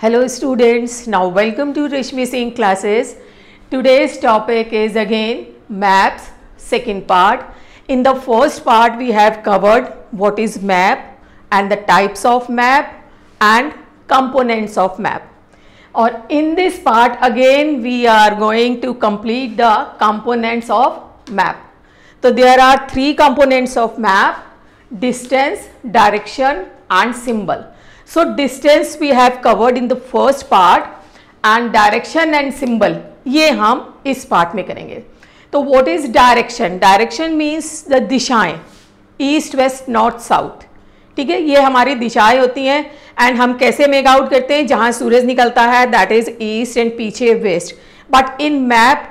Hello students, now welcome to Rishmi Singh classes. Today's topic is again maps, second part. In the first part we have covered what is map and the types of map and components of map. Or in this part again we are going to complete the components of map. So there are three components of map: distance, direction and symbol. So distance we have covered in the first part and direction and symbol ये हम इस part में करेंगे. तो what is direction? Direction means the दिशाएं, east west north south. ठीक है, ये हमारी दिशाएं होती हैं एंड हम कैसे मेक आउट करते हैं, जहाँ सूरज निकलता है दैट इज ईस्ट एंड पीछे वेस्ट. बट इन मैप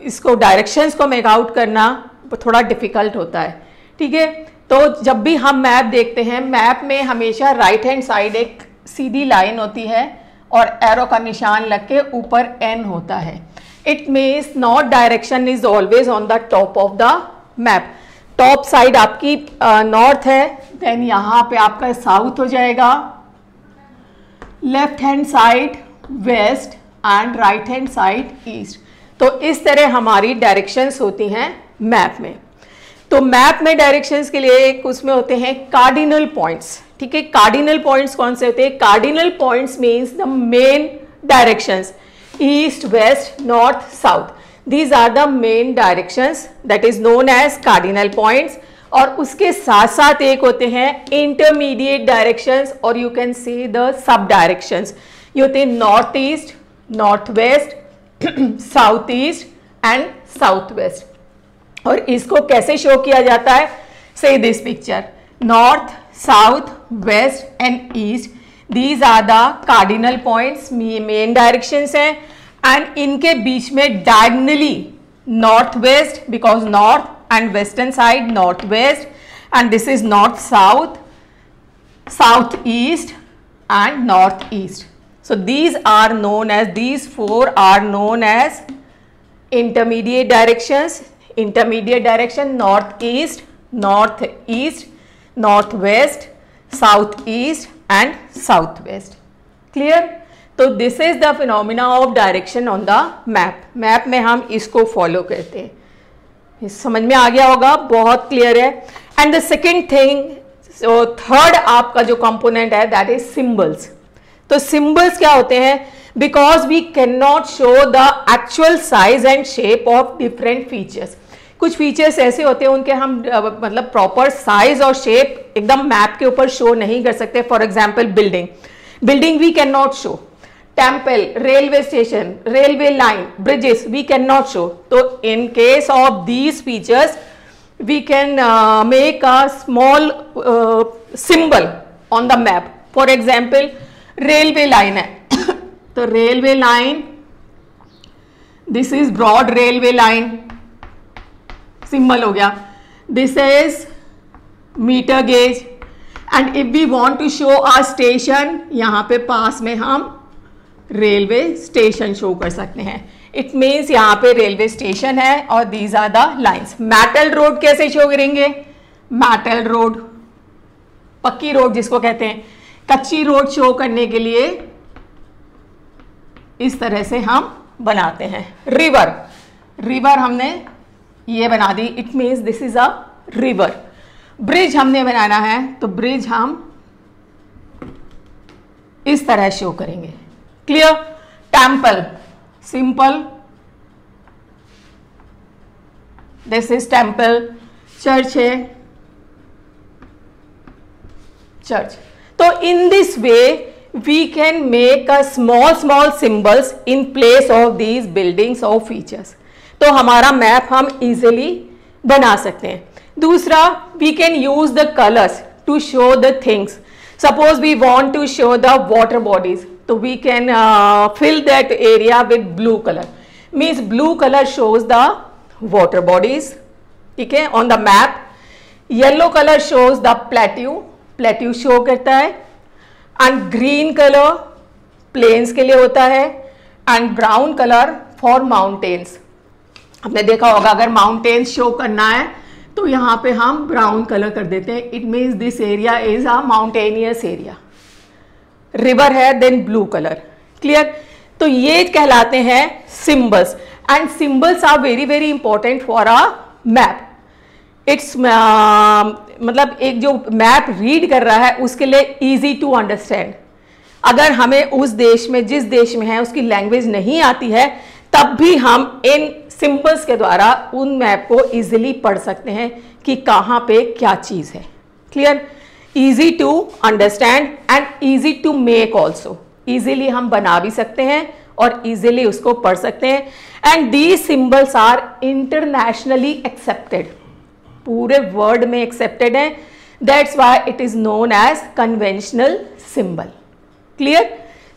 इसको डायरेक्शंस को मेक आउट करना थोड़ा डिफिकल्ट होता है. ठीक है, तो जब भी हम मैप देखते हैं, मैप में हमेशा राइट हैंड साइड एक सीधी लाइन होती है और एरो का निशान लग के ऊपर एन होता है. It means north direction is always on the top of the map. Top side आपकी नॉर्थ है, देन यहाँ पे आपका साउथ हो जाएगा, left hand side west and right hand side east. तो इस तरह हमारी डायरेक्शंस होती हैं मैप में. तो मैप में डायरेक्शंस के लिए एक उसमें होते हैं कार्डिनल पॉइंट्स. ठीक है, कार्डिनल पॉइंट्स कौन से होते हैं? Cardinal points means the main directions, east west north south. These are the main directions that is known as cardinal points. और उसके साथ साथ एक होते हैं intermediate directions और you can see the sub directions. ये होते हैं north east, north west, south east and south west. और इसको कैसे शो किया जाता है? See this picture, north south west and east, these are the cardinal points, main directions हैं. एंड इनके बीच में diagonally north west, because north and western side north west, and this is north south, south east and north east. So these are known as, these four are known as intermediate directions. Intermediate direction north east, north west, south east and south west. Clear? तो this is the phenomena of direction on the map. Map में हम इसको follow करते हैं. समझ में आ गया होगा, बहुत क्लियर है. And the second thing, third आपका जो कंपोनेंट है दैट इज सिंबल्स. तो सिंबल्स क्या होते हैं? Because we can not show the actual size and shape of different features. कुछ फीचर्स ऐसे होते हैं उनके हम मतलब प्रॉपर साइज और शेप एकदम मैप के ऊपर शो नहीं कर सकते. For example building we can not show. Temple, railway station, railway line, bridges we can not show. तो in case of these features we can make a small symbol on the map. For example railway line है तो railway line, this is broad railway line, symbol हो गया. This is metre gauge. And if we want to show a station, यहाँ पे पास में हम railway station show कर सकते हैं. इट मीन्स यहाँ पे रेलवे स्टेशन है और these are the lines. Metal road कैसे शो करेंगे? मेटल रोड, पक्की रोड जिसको कहते हैं, कच्ची रोड शो करने के लिए इस तरह से हम बनाते हैं. रिवर हमने ये बना दी, it means this is a river. Bridge हमने बनाना है तो ब्रिज हम इस तरह शो करेंगे. Clear? Temple, simple, this is temple. Church है, चर्च. तो in this way we can make a small symbols in place of these buildings और फीचर्स. तो हमारा मैप हम इजिली बना सकते हैं. दूसरा, we can use the colours to show the things. Suppose we want to show the water bodies, तो we can fill that area with blue color. Means blue color shows the water bodies. ठीक है, on the map. Yellow color shows the plateau show करता है. And green color plains के लिए होता है. And brown color for mountains. आपने देखा होगा अगर mountains शो करना है तो यहाँ पे हम ब्राउन कलर कर देते हैं. It means this area is a mountainous area. River है, देन ब्लू कलर। क्लियर? तो ये कहलाते हैं symbols, and symbols are very very important for a map. It's मतलब एक जो मैप रीड कर रहा है उसके लिए इजी टू अंडरस्टैंड। अगर हमें उस देश में, जिस देश में है, उसकी लैंग्वेज नहीं आती है, तब भी हम इन सिंबल्स के द्वारा उन मैप को इजीली पढ़ सकते हैं कि कहाँ पे क्या चीज़ है। Clear? Easy to understand and easy to make also. Easily हम बना भी सकते हैं और इजीली उसको पढ़ सकते हैं। And these symbols are internationally accepted, पूरे वर्ल्ड में एक्सेप्टेड है। That's why it is known as conventional symbol. Clear?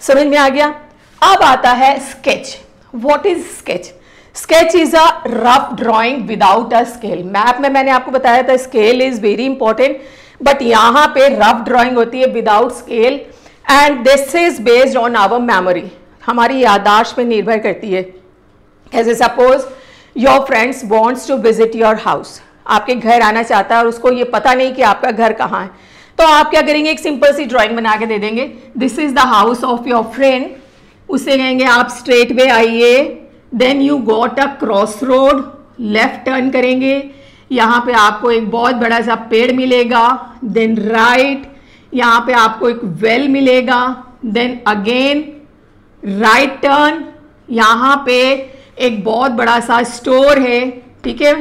समझ में आ गया? अब आता है sketch. What is sketch? Sketch is a rough drawing without a scale. Map में मैंने आपको बताया था scale is very important, but यहां पे रफ ड्राइंग होती है without scale, and this is based on our memory. हमारी याददाश्त पे निर्भर करती है। ऐसे suppose your friends wants to visit your house, आपके घर आना चाहता है और उसको ये पता नहीं कि आपका घर कहाँ है, तो आप क्या करेंगे, एक सिंपल सी ड्राइंग बना के दे देंगे। This is the house of your friend. उसे कहेंगे आप स्ट्रेट वे आइए, then you got a cross road, left turn करेंगे, यहाँ पे आपको एक बहुत बड़ा सा पेड़ मिलेगा, देन राइट, यहाँ पे आपको एक वेल मिलेगा, देन अगेन राइट टर्न, यहाँ पे एक बहुत बड़ा सा स्टोर है, ठीक है,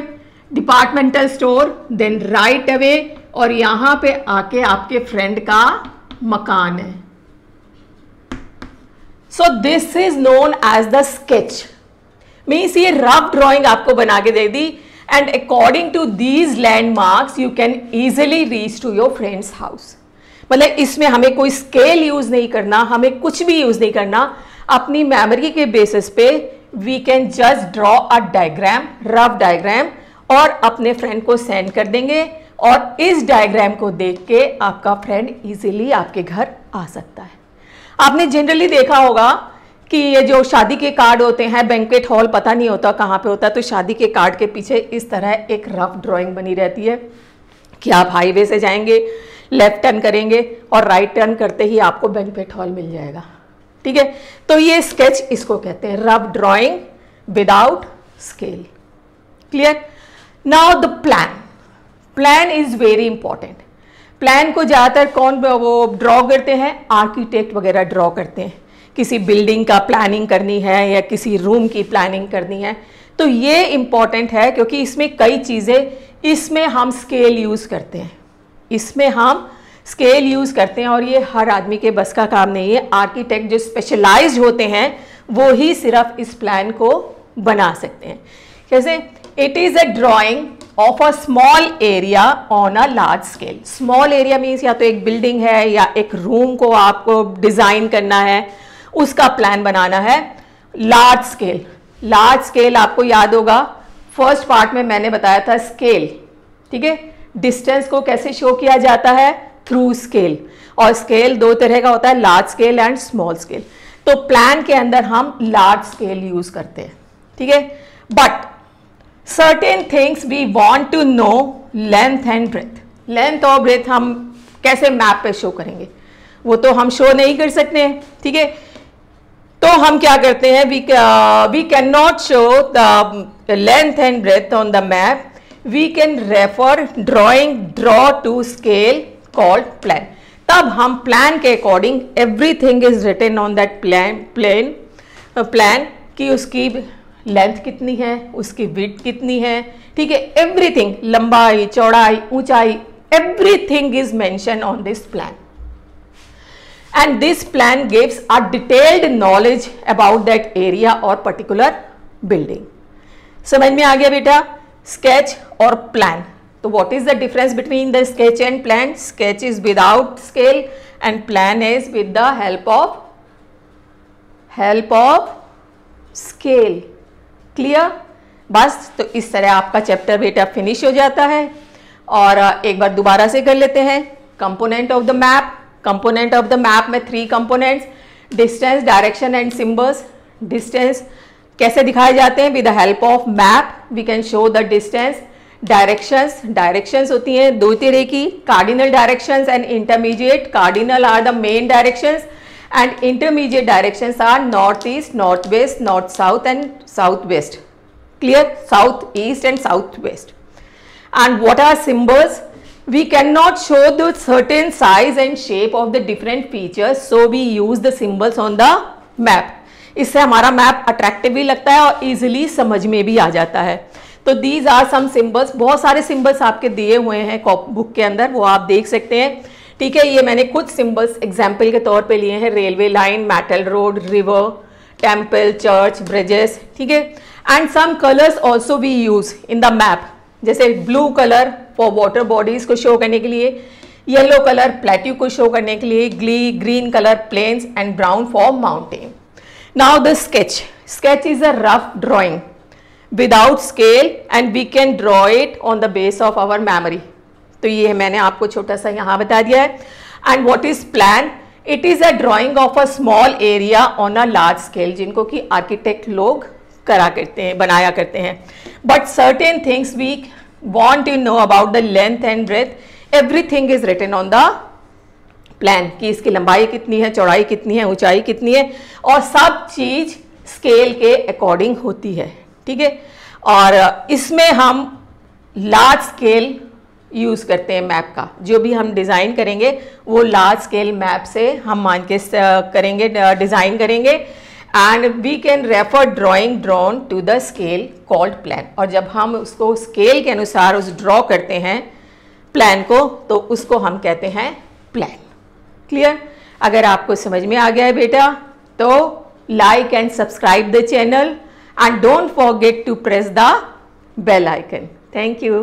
departmental store, then right away, और यहां पे आके आपके फ्रेंड का मकान है। So this is known as the sketch. Means ये रफ ड्राइंग आपको बना के दे दी, and according to these landmarks you can easily reach to your friend's house. मतलब इसमें हमें कोई स्केल यूज नहीं करना, हमें कुछ भी यूज नहीं करना, अपनी मेमोरी के बेसिस पे we can just draw a diagram, rough diagram, और अपने फ्रेंड को सेंड कर देंगे, और इस डायग्राम को देख के आपका फ्रेंड इजीली आपके घर आ सकता है। आपने जनरली देखा होगा कि ये जो शादी के कार्ड होते हैं, बैंक्वेट हॉल पता नहीं होता कहाँ पे होता है, तो शादी के कार्ड के पीछे इस तरह एक रफ ड्राइंग बनी रहती है कि आप हाईवे से जाएंगे, लेफ्ट टर्न करेंगे और राइट टर्न करते ही आपको बैंक्वेट हॉल मिल जाएगा। ठीक है, तो ये स्केच इसको कहते हैं, rough drawing without scale. Clear? Now the plan. Plan is very important. Plan को ज़्यादातर कौन वो ड्रॉ करते हैं? आर्किटेक्ट वगैरह ड्रॉ करते हैं। किसी बिल्डिंग का प्लानिंग करनी है या किसी रूम की प्लानिंग करनी है, तो ये इंपॉर्टेंट है क्योंकि इसमें कई चीज़ें, इसमें हम स्केल यूज़ करते हैं, इसमें हम स्केल यूज़ करते हैं, और ये हर आदमी के बस का काम नहीं है। आर्किटेक्ट जो स्पेशलाइज्ड होते हैं वो ही सिर्फ इस प्लान को बना सकते हैं। कैसे? It is a drying of a small area on a large scale. Small area means या तो एक बिल्डिंग है या एक रूम को आपको डिज़ाइन करना है, उसका प्लान बनाना है। लार्ज स्केल, लार्ज स्केल आपको याद होगा फर्स्ट पार्ट में मैंने बताया था स्केल। ठीक है, डिस्टेंस को कैसे शो किया जाता है? थ्रू स्केल, और स्केल दो तरह का होता है, large scale and small scale. तो प्लान के अंदर हम लार्ज स्केल यूज करते हैं। ठीक है, but certain things we want to know length and breadth. Length और ब्रेथ हम कैसे मैप पे शो करेंगे? वो तो हम शो नहीं कर सकते हैं। ठीक है, तो हम क्या करते हैं? We can not show the length and breadth on the map. We can refer draw to scale called plan. तब हम प्लान के according everything is written on that plan कि उसकी लेंथ कितनी है, उसकी विड्थ कितनी है, ठीक है, एवरीथिंग, लंबाई, चौड़ाई, ऊंचाई, everything is mention on this plan. And this plan gives a detailed knowledge about that area or particular building. समझ में आ गया बेटा? स्केच और प्लान। तो what is the difference between the sketch and plan? Sketch is without scale and plan is with the help of scale. Clear? बस तो इस तरह आपका चैप्टर बेटा फिनिश हो जाता है। और एक बार दोबारा से कर लेते हैं। Component of the map. Component of the map में 3 components, distance, direction and symbols. Distance कैसे दिखाए जाते हैं? With the help of map we can show the distance. Directions होती हैं 2 तरह की, cardinal directions and intermediate. Cardinal are the main directions and intermediate directions are north east, north west, north south and south west. Clear? South east and south west. And what are symbols? We cannot show the certain size and shape of the different features, so we use the symbols on the map. इससे हमारा map attractive भी लगता है और easily समझ में भी आ जाता है. तो दीज आर सम सिंबल्स. बहुत सारे सिंबल्स आपके दिए हुए हैं बुक के अंदर, वो आप देख सकते हैं. ठीक है, ये मैंने कुछ सिंबल्स एग्जाम्पल के तौर पे लिए हैं. Railway line, metal road, river, temple, church, bridges. ठीक है, and some colours also we use in the map. जैसे blue colour for water bodies को शो करने के लिए, येलो कलर प्लेट्यू को शो करने के लिए, green colour plains and brown for mountain. Now the sketch. Sketch is a rough drawing without scale and we can draw it on the base of our memory. तो ये मैंने आपको छोटा सा यहाँ बता दिया है. And what is plan? It is a drawing of a small area on a large scale, जिनको कि आर्किटेक्ट लोग करा करते हैं, बनाया करते हैं. But certain things we want to know about the length and breadth, everything is written on the plan, कि इसकी लंबाई कितनी है, चौड़ाई कितनी है, ऊंचाई कितनी है, और सब चीज स्केल के अकॉर्डिंग होती है. ठीक है, और इसमें हम लार्ज स्केल यूज़ करते हैं मैप का. जो भी हम डिज़ाइन करेंगे वो लार्ज स्केल मैप से हम मान के करेंगे, डिज़ाइन करेंगे. And we can refer drawing drawn to the scale called plan. और जब हम उसको स्केल के अनुसार उस ड्रॉ करते हैं प्लान को, तो उसको हम कहते हैं प्लान. क्लियर? अगर आपको समझ में आ गया है बेटा, तो like and subscribe the channel. And don't forget to press the bell icon. Thank you.